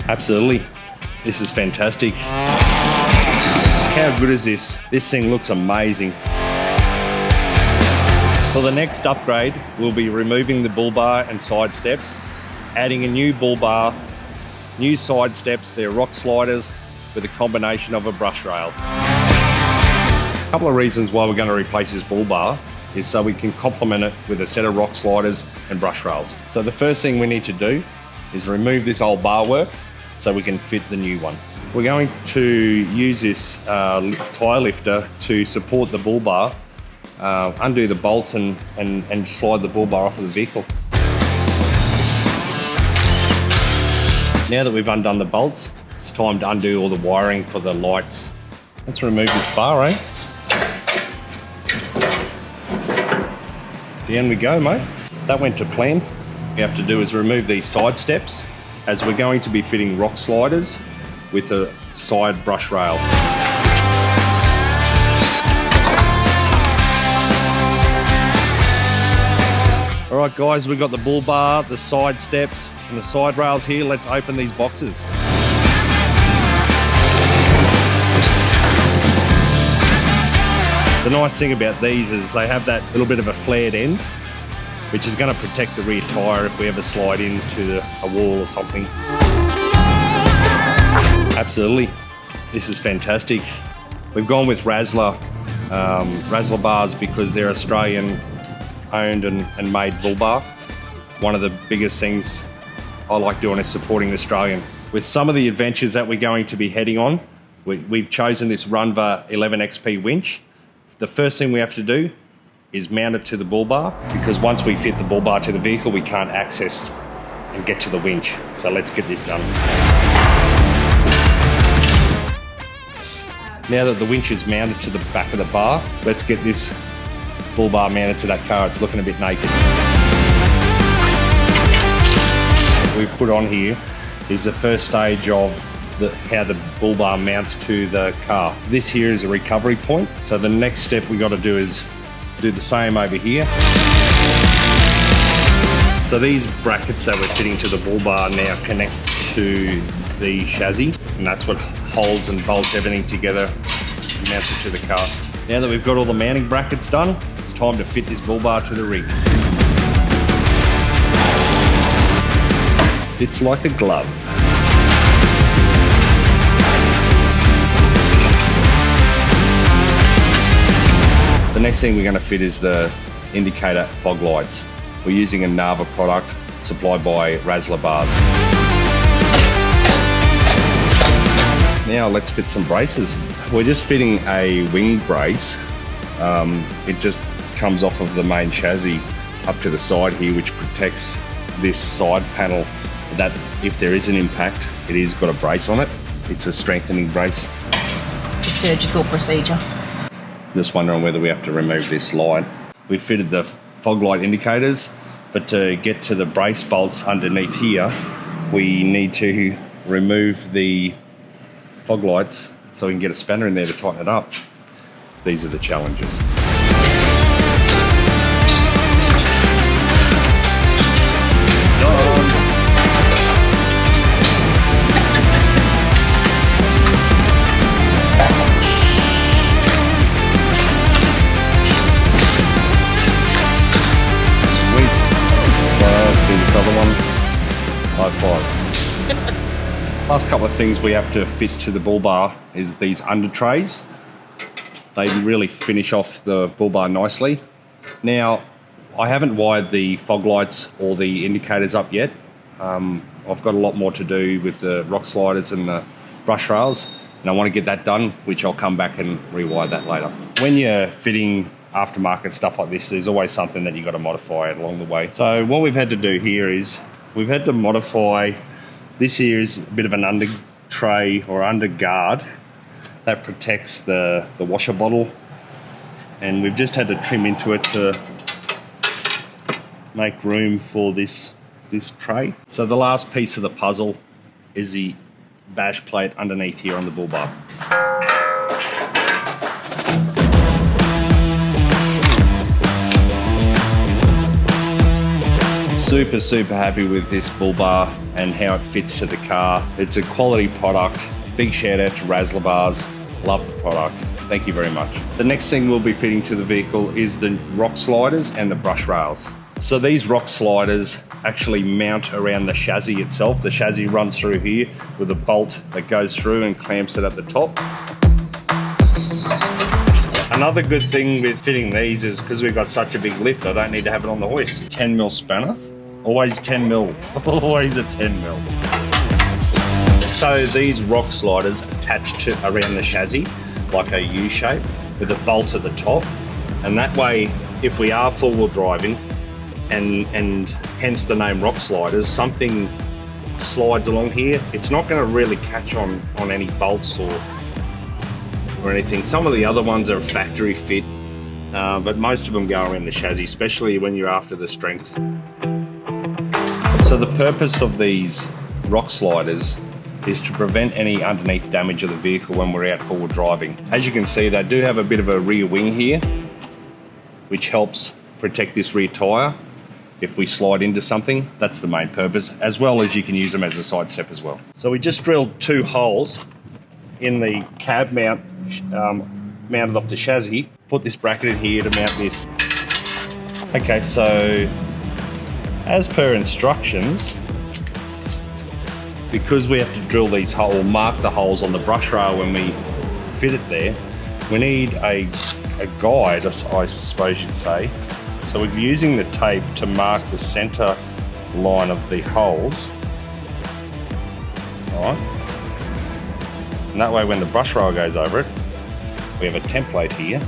Absolutely. This is fantastic. How good is this? This thing looks amazing. For the next upgrade, we'll be removing the bull bar and side steps, adding a new bull bar, new side steps. They're rock sliders with a combination of a brush rail. A couple of reasons why we're going to replace this bull bar is so we can complement it with a set of rock sliders and brush rails. So the first thing we need to do is remove this old bar work so we can fit the new one. We're going to use this tyre lifter to support the bull bar, undo the bolts and slide the bull bar off of the vehicle. Now that we've undone the bolts, it's time to undo all the wiring for the lights. Let's remove this bar, eh? Down we go, mate. That went to plan. What we have to do is remove these side steps, as we're going to be fitting rock sliders with a side brush rail. All right guys, we've got the bull bar, the side steps and the side rails here. Let's open these boxes. The nice thing about these is they have that little bit of a flared end, which is going to protect the rear tyre if we ever slide into a wall or something. Absolutely, this is fantastic. We've gone with Razzler bars because they're Australian owned and made bull bar. One of the biggest things I like doing is supporting the Australian. With some of the adventures that we're going to be heading on, we've chosen this Runva 11XP winch. The first thing we have to do is mount it to the bull bar, because once we fit the bull bar to the vehicle, we can't access and get to the winch. So let's get this done. Now that the winch is mounted to the back of the bar, let's get this bull bar mounted to that car. It's looking a bit naked. What we've put on here is the first stage of how the bull bar mounts to the car. This here is a recovery point. So the next step we got to do is do the same over here. So these brackets that we're fitting to the bull bar now connect to the chassis, and that's what holds and bolts everything together and mounts it to the car. Now that we've got all the mounting brackets done, it's time to fit this bull bar to the rig. Fits like a glove. The next thing we're going to fit is the indicator fog lights. We're using a Nava product supplied by Razzler bars. Now let's fit some braces. We're just fitting a wing brace. It just comes off of the main chassis up to the side here, which protects this side panel, that if there is an impact, it is got a brace on it. It's a strengthening brace. It's a surgical procedure. Just wondering whether we have to remove this light. We fitted the fog light indicators, but to get to the brace bolts underneath here, we need to remove the fog lights so we can get a spanner in there to tighten it up. These are the challenges. Last couple of things we have to fit to the bull bar is these under trays. They really finish off the bull bar nicely. Now, I haven't wired the fog lights or the indicators up yet. I've got a lot more to do with the rock sliders and the brush rails, and I want to get that done, which I'll come back and rewire that later. When you're fitting aftermarket stuff like this, there's always something that you've got to modify along the way. So what we've had to do here is we've had to modify. This here is a bit of an under tray or under guard that protects the washer bottle, and we've just had to trim into it to make room for this tray. So the last piece of the puzzle is the bash plate underneath here on the bull bar. Super happy with this Bullbar and how it fits to the car. It's a quality product. Big shout out to Razzler Bars. Love the product. Thank you very much. The next thing we'll be fitting to the vehicle is the rock sliders and the brush rails. So these rock sliders actually mount around the chassis itself. The chassis runs through here with a bolt that goes through and clamps it at the top. Another good thing with fitting these is because we've got such a big lift, I don't need to have it on the hoist. 10mm spanner, always 10mm, always a 10mm. So these rock sliders attach to around the chassis like a U shape with a bolt at the top, and that way if we are four-wheel driving and hence the name rock sliders, something slides along here, it's not going to really catch on any bolts or anything. Some of the other ones are factory fit, but most of them go around the chassis, especially when you're after the strength. So the purpose of these rock sliders is to prevent any underneath damage of the vehicle when we're out forward driving. As you can see, they do have a bit of a rear wing here, which helps protect this rear tyre if we slide into something. That's the main purpose, as well as you can use them as a side step as well. So we just drilled 2 holes in the cab mount, mounted off the chassis. Put this bracket in here to mount this. Okay, so as per instructions, because we have to drill these holes, mark the holes on the brush rail when we fit it there, we need a guide, I suppose you'd say. So we're using the tape to mark the center line of the holes. All right. And that way when the brush rail goes over it, we have a template here.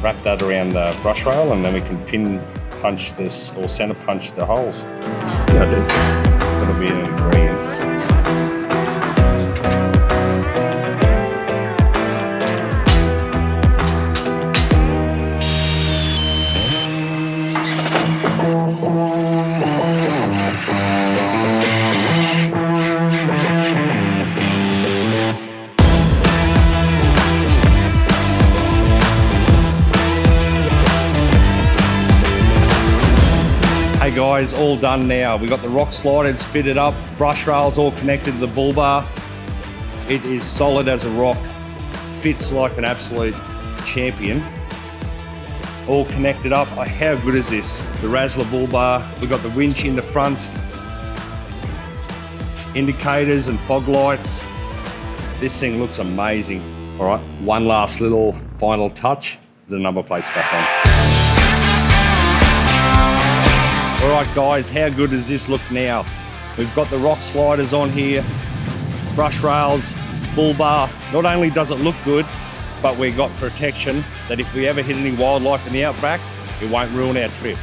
Wrap that around the brush rail and then we can pin punch this or center punch the holes. Yeah, I do. That'll be an ingredients. Hey guys, all done now. We got the rock sliders fitted up, brush rails all connected to the Bullbar. It is solid as a rock, fits like an absolute champion. All connected up. How good is this? The Razzler Bullbar. We got the winch in the front, indicators and fog lights. This thing looks amazing. All right, one last little final touch. The number plate's back on. All right guys, how good does this look now? We've got the rock sliders on here, brush rails, Bullbar. Not only does it look good, but we've got protection that if we ever hit any wildlife in the outback, it won't ruin our trip.